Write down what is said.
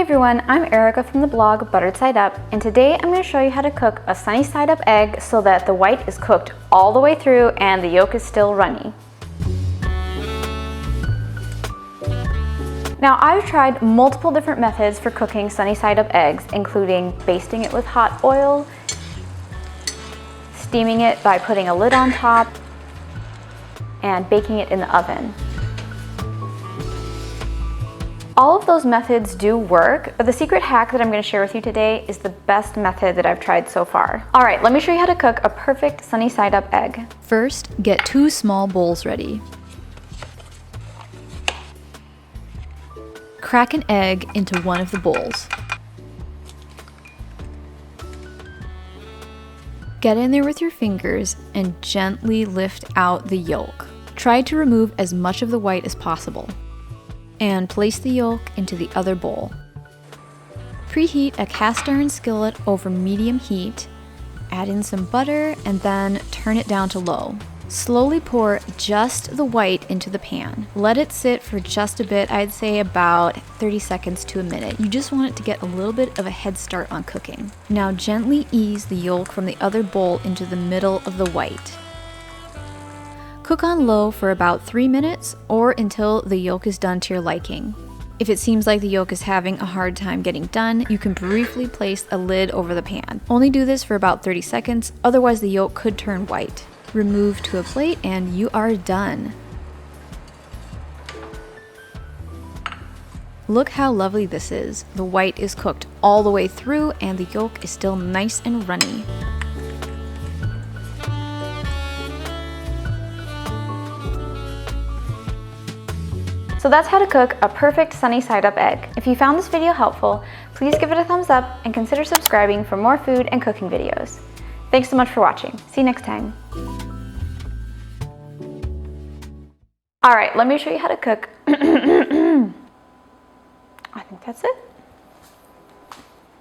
Hey everyone, I'm Erica from the blog Buttered Side Up, and today I'm going to show you how to cook a sunny side up egg so that the white is cooked all the way through and the yolk is still runny. Now, I've tried multiple different methods for cooking sunny side up eggs, including basting it with hot oil, steaming it by putting a lid on top, and baking it in the oven. All of those methods do work, but the secret hack that I'm going to share with you today is the best method that I've tried so far. All right, let me show you how to cook a perfect sunny side up egg. First, get 2 small bowls ready. Crack an egg into one of the bowls. Get in there with your fingers and gently lift out the yolk. Try to remove as much of the white as possible. And place the yolk into the other bowl. Preheat a cast iron skillet over medium heat, add in some butter, and then turn it down to low. Slowly pour just the white into the pan. Let it sit for just a bit, I'd say about 30 seconds to a minute. You just want it to get a little bit of a head start on cooking. Now gently ease the yolk from the other bowl into the middle of the white. Cook on low for about 3 minutes or until the yolk is done to your liking. If it seems like the yolk is having a hard time getting done, you can briefly place a lid over the pan. Only do this for about 30 seconds, otherwise the yolk could turn white. Remove to a plate and you are done. Look how lovely this is. The white is cooked all the way through and the yolk is still nice and runny. So that's how to cook a perfect sunny side up egg. If you found this video helpful, please give it a thumbs up and consider subscribing for more food and cooking videos. Thanks so much for watching. See you next time. All right, let me show you how to cook. I think that's it.